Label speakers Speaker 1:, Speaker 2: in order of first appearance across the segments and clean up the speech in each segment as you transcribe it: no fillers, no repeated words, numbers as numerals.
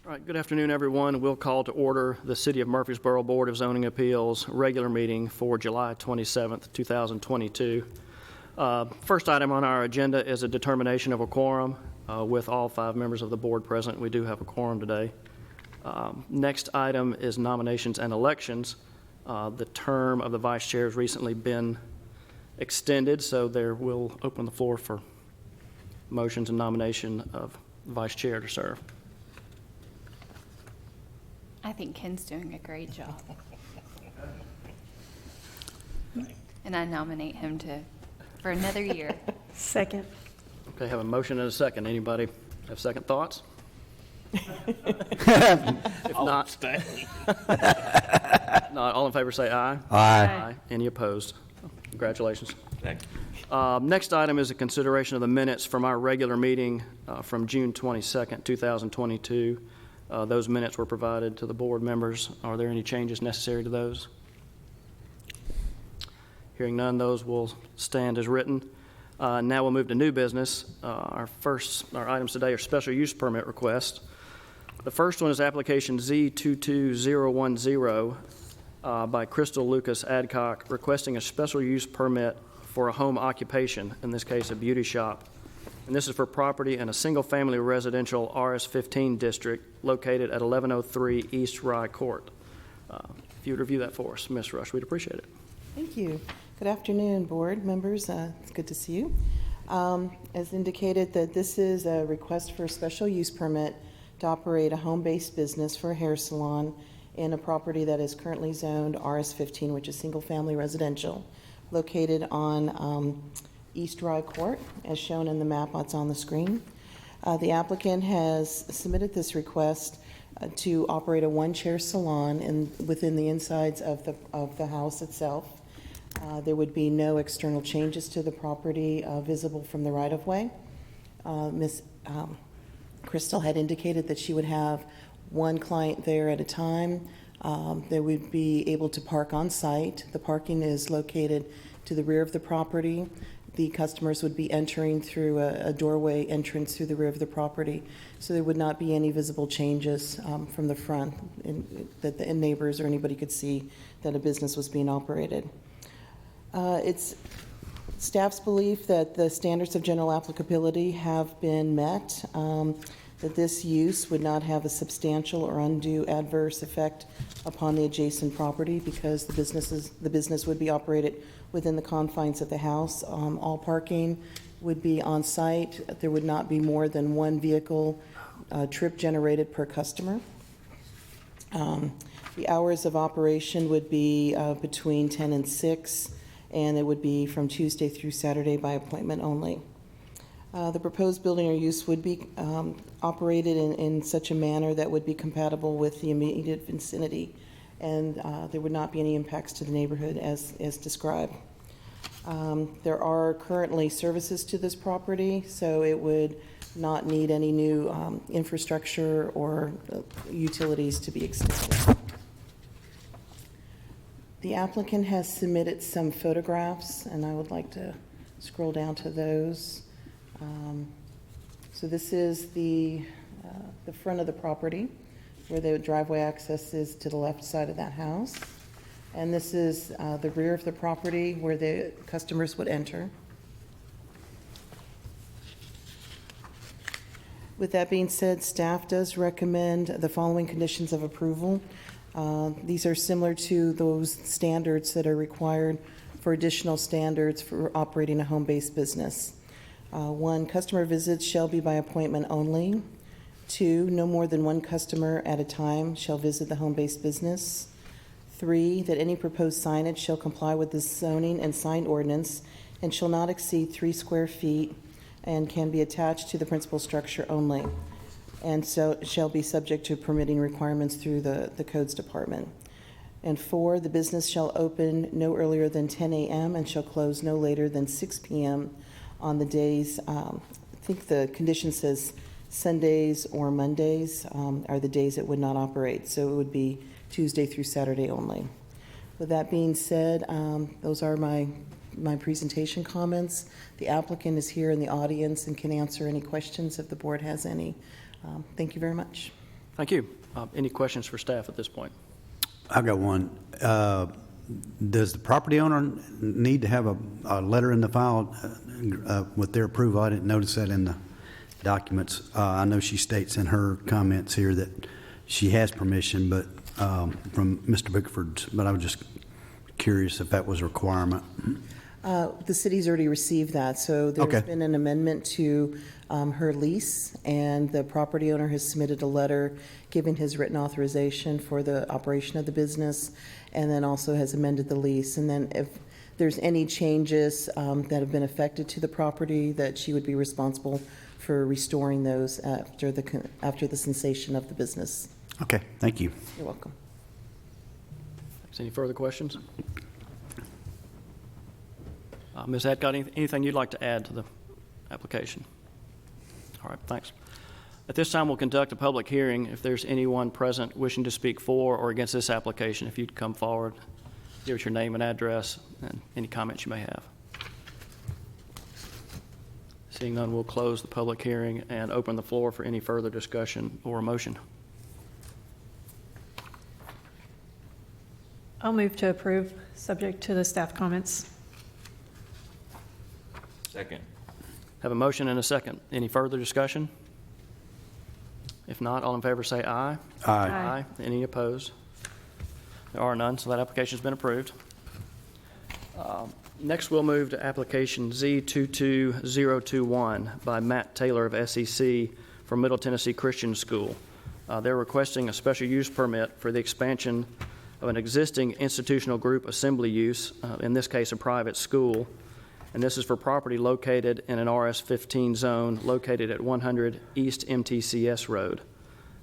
Speaker 1: All right, good afternoon, everyone. We'll call to order the City of Murfreesboro Board of Zoning Appeals regular meeting for July 27th, 2022. First item on our agenda is a determination of a quorum with all 5 members of the board present. We do have a quorum today. Next item is nominations and elections. The term of the vice chair has recently been extended, so there will open the floor for motions and nomination of vice chair to serve.
Speaker 2: I think Ken's doing a great job. And I nominate him for another year.
Speaker 3: Second.
Speaker 1: Okay, have a motion and a second. Anybody have second thoughts? If not, all in favor say aye.
Speaker 3: Aye.
Speaker 1: Any opposed? Congratulations.
Speaker 4: Thanks.
Speaker 1: Next item is a consideration of the minutes from our regular meeting from June 22nd, 2022. Those minutes were provided to the board members. Are there any changes necessary to those? Hearing none, those will stand as written. Now we'll move to new business. Our items today are special use permit requests. The first one is application Z22010 by Crystal Lucas Adcock, requesting a special use permit for a home occupation, in this case a beauty shop. And this is for property in a single-family residential RS-15 district located at 1103 East Rye Court. If you would review that for us, Ms. Rush, we'd appreciate it.
Speaker 3: Thank you. Good afternoon, board members. It's good to see you. As indicated, that this is a request for a special use permit to operate a home-based business for a hair salon in a property that is currently zoned RS-15, which is single-family residential, located on East Rye Court, as shown in the map that's on the screen. The applicant has submitted this request to operate a one-chair salon within the insides of the house itself. There would be no external changes to the property visible from the right-of-way. Ms. Crystal had indicated that she would have one client there at a time. They would be able to park on site. The parking is located to the rear of the property. The customers would be entering through a doorway entrance through the rear of the property, so there would not be any visible changes from the front that the neighbors or anybody could see that a business was being operated. It's staff's belief that the standards of general applicability have been met, that this use would not have a substantial or undue adverse effect upon the adjacent property because the business would be operated within the confines of the house. All parking would be on site. There would not be more than one vehicle trip generated per customer. The hours of operation would be between 10 and 6, and it would be from Tuesday through Saturday by appointment only. The proposed building or use would be operated in such a manner that would be compatible with the immediate vicinity, and there would not be any impacts to the neighborhood as described. There are currently services to this property, so it would not need any new infrastructure or utilities to be extended. The applicant has submitted some photographs, and I would like to scroll down to those. So this is the front of the property, where the driveway access is to the left side of that house. And this is the rear of the property where the customers would enter. With that being said, staff does recommend the following conditions of approval. These are similar to those standards that are required for additional standards for operating a home-based business. 1, customer visits shall be by appointment only. 2, no more than one customer at a time shall visit the home-based business. 3, that any proposed signage shall comply with the zoning and sign ordinance and shall not exceed 3 square feet and can be attached to the principal structure only, and so shall be subject to permitting requirements through the codes department. And 4, the business shall open no earlier than 10 a.m. and shall close no later than 6 p.m. on the days, I think the condition says Sundays or Mondays are the days it would not operate, so it would be Tuesday through Saturday only. With that being said, those are my presentation comments. The applicant is here in the audience and can answer any questions if the board has any. Thank you very much.
Speaker 1: Thank you. Any questions for staff at this point?
Speaker 4: I've got one. Does the property owner need to have a letter in the file with their approval? I didn't notice that in the documents. I know she states in her comments here that she has permission, but from Mr. Bickford's, but I was just curious if that was a requirement.
Speaker 3: The city's already received that, so there's been an amendment to her lease, and the property owner has submitted a letter giving his written authorization for the operation of the business, and then also has amended the lease. And then if there's any changes that have been affected to the property, that she would be responsible for restoring those after the cessation of the business.
Speaker 4: Okay, thank you.
Speaker 3: You're welcome.
Speaker 1: Any further questions? Ms. Hadcock, anything you'd like to add to the application? All right, thanks. At this time, we'll conduct a public hearing. If there's anyone present wishing to speak for or against this application, if you'd come forward, give us your name and address and any comments you may have. Seeing none, we'll close the public hearing and open the floor for any further discussion or motion.
Speaker 5: I'll move to approve, subject to the staff comments.
Speaker 6: Second.
Speaker 1: Have a motion and a second. Any further discussion? If not, all in favor say aye.
Speaker 4: Aye.
Speaker 5: Aye.
Speaker 1: Any opposed? There are none, so that application's been approved. Next, we'll move to application Z22021 by Matt Taylor of SEC for Middle Tennessee Christian School. They're requesting a special use permit for the expansion of an existing institutional group assembly use, in this case a private school, and this is for property located in an RS-15 zone located at 100 East MTCS Road.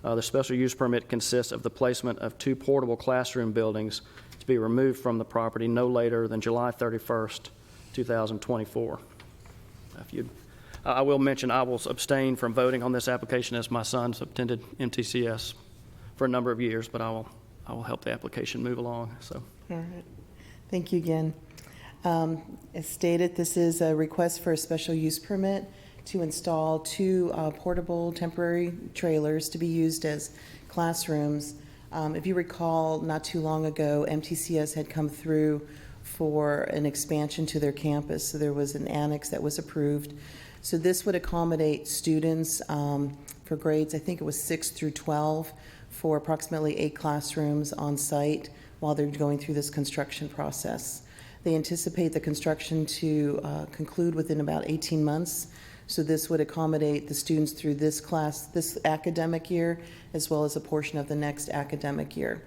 Speaker 1: The special use permit consists of the placement of 2 portable classroom buildings to be removed from the property no later than July 31st, 2024. I will mention I will abstain from voting on this application as my son's attended MTCS for a number of years, but I will help the application move along. So,
Speaker 3: All right. Thank you again. As stated, this is a request for a special use permit to install 2 portable temporary trailers to be used as classrooms. If you recall, not too long ago, MTCS had come through for an expansion to their campus. So there was an annex that was approved. So this would accommodate students for grades, I think it was 6 through 12, for approximately 8 classrooms on site while they're going through this construction process. They anticipate the construction to conclude within about 18 months. So this would accommodate the students through this academic year, as well as a portion of the next academic year.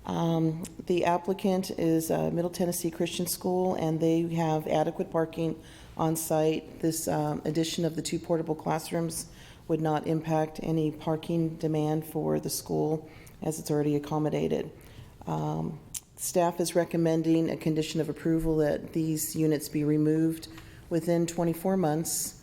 Speaker 3: The applicant is Middle Tennessee Christian School, and they have adequate parking on site. This addition of the 2 portable classrooms would not impact any parking demand for the school, as it's already accommodated. Staff is recommending a condition of approval that these units be removed within 24 months,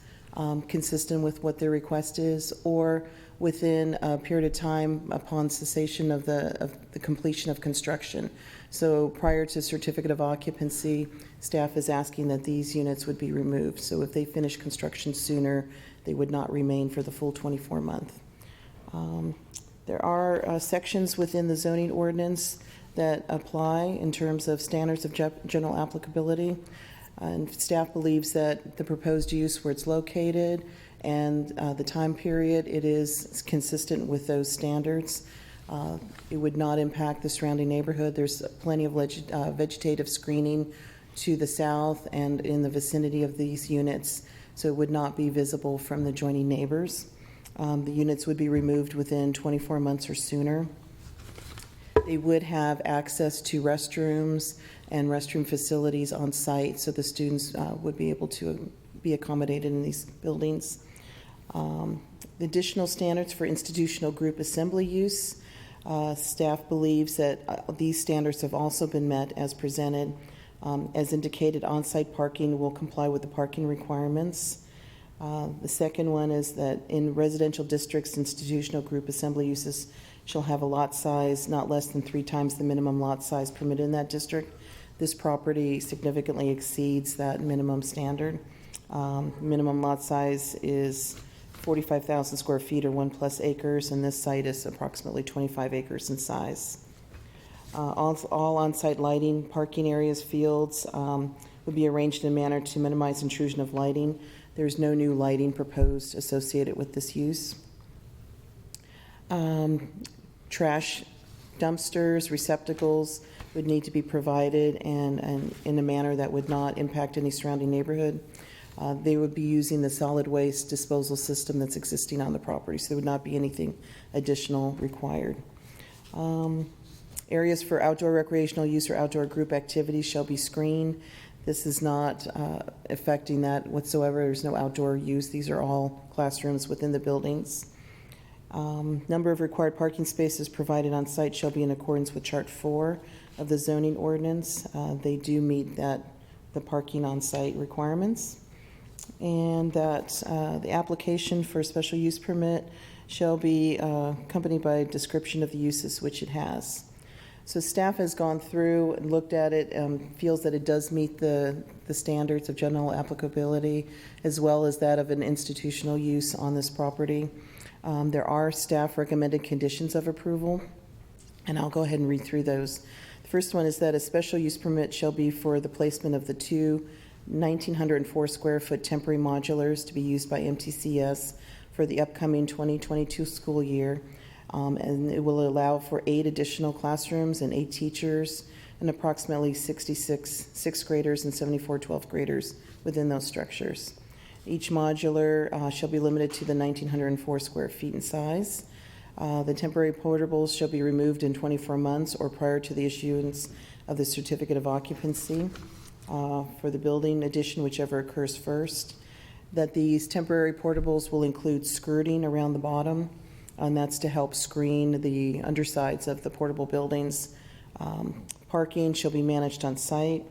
Speaker 3: consistent with what their request is, or within a period of time upon cessation of the completion of construction. So prior to certificate of occupancy, staff is asking that these units would be removed. So if they finish construction sooner, they would not remain for the full 24-month. There are sections within the zoning ordinance that apply in terms of standards of general applicability. And staff believes that the proposed use where it's located and the time period, it is consistent with those standards. It would not impact the surrounding neighborhood. There's plenty of vegetative screening to the south and in the vicinity of these units, so it would not be visible from the adjoining neighbors. The units would be removed within 24 months or sooner. They would have access to restrooms and restroom facilities on site, so the students would be able to be accommodated in these buildings. The additional standards for institutional group assembly use, staff believes that these standards have also been met as presented. As indicated, on-site parking will comply with the parking requirements. The second one is that in residential districts, institutional group assembly uses shall have a lot size not less than 3 times the minimum lot size permitted in that district. This property significantly exceeds that minimum standard. Minimum lot size is 45,000 square feet or 1+ acres, and this site is approximately 25 acres in size. All on-site lighting, parking areas, fields would be arranged in a manner to minimize intrusion of lighting. There's no new lighting proposed associated with this use. Trash dumpsters, receptacles would need to be provided and in a manner that would not impact any surrounding neighborhood. They would be using the solid waste disposal system that's existing on the property, so there would not be anything additional required. Areas for outdoor recreational use or outdoor group activities shall be screened. This is not affecting that whatsoever. There's no outdoor use. These are all classrooms within the buildings. Number of required parking spaces provided on site shall be in accordance with Chart 4 of the zoning ordinance. They do meet the parking on site requirements. And that the application for a special use permit shall be accompanied by a description of the uses which it has. So staff has gone through and looked at it, feels that it does meet the standards of general applicability as well as that of an institutional use on this property. There are staff recommended conditions of approval, and I'll go ahead and read through those. The first one is that a special use permit shall be for the placement of the two 1,904 square foot temporary modulars to be used by MTCS for the upcoming 2022 school year. And it will allow for 8 additional classrooms and 8 teachers and approximately 66 sixth graders and 74 12th graders within those structures. Each modular shall be limited to the 1,904 square feet in size. The temporary portables shall be removed in 24 months or prior to the issuance of the certificate of occupancy for the building addition, whichever occurs first. That these temporary portables will include skirting around the bottom, and that's to help screen the undersides of the portable buildings. Parking shall be managed on site,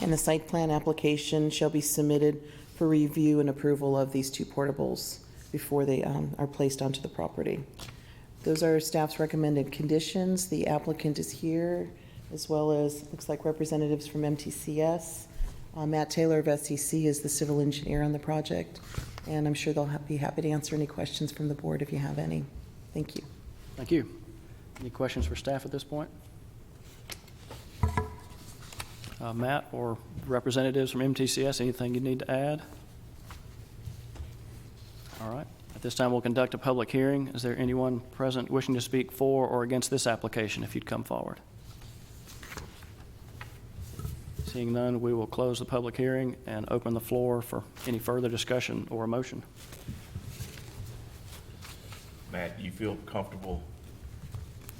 Speaker 3: and the site plan application shall be submitted for review and approval of these 2 portables before they are placed onto the property. Those are staff's recommended conditions. The applicant is here, as well as, looks like, representatives from MTCS. Matt Taylor of SEC is the civil engineer on the project, and I'm sure they'll be happy to answer any questions from the board if you have any. Thank you.
Speaker 1: Thank you. Any questions for staff at this point? Matt or representatives from MTCS, anything you need to add? All right. At this time, we'll conduct a public hearing. Is there anyone present wishing to speak for or against this application? If you'd come forward. Seeing none, we will close the public hearing and open the floor for any further discussion or motion.
Speaker 6: Matt, you feel comfortable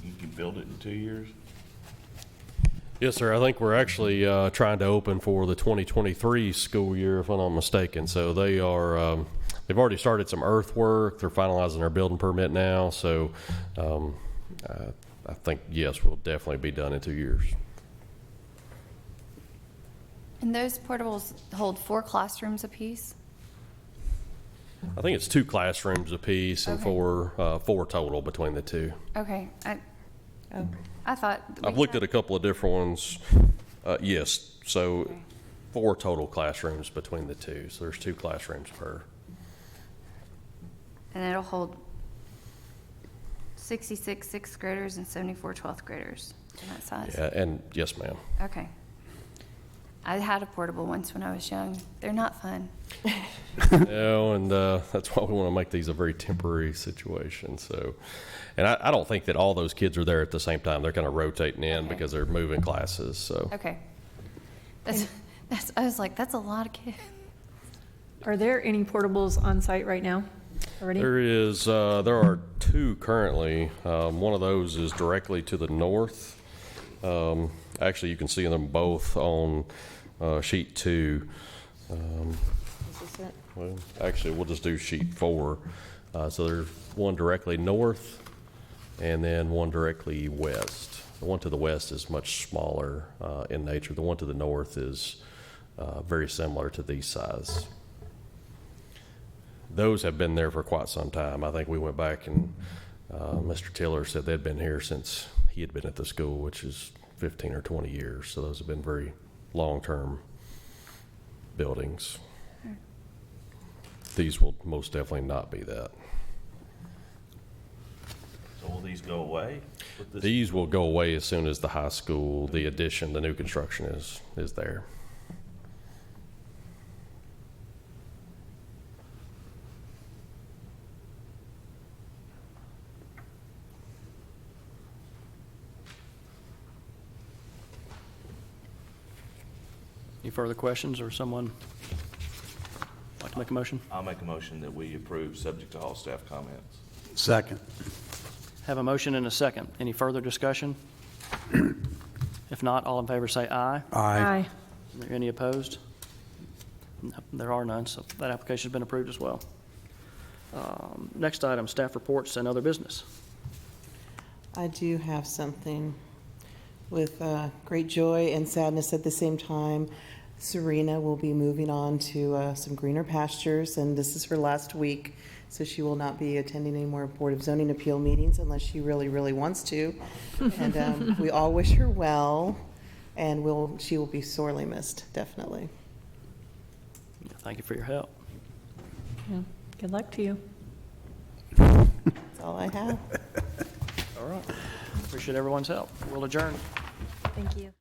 Speaker 6: you can build it in 2 years?
Speaker 7: Yes, sir. I think we're actually trying to open for the 2023 school year, if I'm not mistaken. So they are, they've already started some earthwork. They're finalizing their building permit now. So I think, yes, we'll definitely be done in 2 years.
Speaker 2: And those portables hold 4 classrooms apiece?
Speaker 7: I think it's 2 classrooms apiece and
Speaker 2: Okay.
Speaker 7: four total between the 2.
Speaker 2: Okay. I thought.
Speaker 7: I've looked at a couple of different ones. Yes, so
Speaker 2: Okay.
Speaker 7: 4 total classrooms between the 2. So there's 2 classrooms per.
Speaker 2: And it'll hold 66 sixth graders and 74 12th graders in that size?
Speaker 7: Yeah, and yes, ma'am.
Speaker 2: Okay. I had a portable once when I was young. They're not fun.
Speaker 7: No, and that's why we want to make these a very temporary situation. So, and I don't think that all those kids are there at the same time. They're kind of rotating in
Speaker 2: Okay.
Speaker 7: because they're moving classes. So,
Speaker 2: Okay. I was like, that's a lot of kids.
Speaker 5: Are there any portables on site right now already?
Speaker 7: there are 2 currently. One of those is directly to the north. Actually, you can see them both on sheet 2.
Speaker 3: Is this it?
Speaker 7: Well, actually, we'll just do sheet 4. So there's one directly north and then one directly west. The one to the west is much smaller in nature. The one to the north is very similar to these size. Those have been there for quite some time. I think we went back and Mr. Tiller said they'd been here since he had been at the school, which is 15 or 20 years. So those have been very long-term buildings. these will most definitely not be that.
Speaker 6: So will these go away? with this?
Speaker 7: These will go away as soon as the high school, the addition, the new construction is there.
Speaker 1: Any further questions, or someone like to make a motion?
Speaker 6: I'll make a motion that we approve, subject to all staff comments.
Speaker 4: Second.
Speaker 1: Have a motion and a second. Any further discussion? If not, all in favor say aye.
Speaker 5: Aye.
Speaker 1: Are there any opposed? No, there are none, so that application's been approved as well. Next item, staff reports and other business.
Speaker 3: I do have something with great joy and sadness at the same time. Serena will be moving on to some greener pastures, and this is her last week, so she will not be attending any more Board of Zoning Appeal meetings unless she really, really wants to. And we all wish her well, and she will be sorely missed, definitely.
Speaker 1: Thank you for your help.
Speaker 5: Yeah. Good luck to you.
Speaker 3: That's all I have.
Speaker 1: All right. Appreciate everyone's help. We'll adjourn.
Speaker 5: Thank you.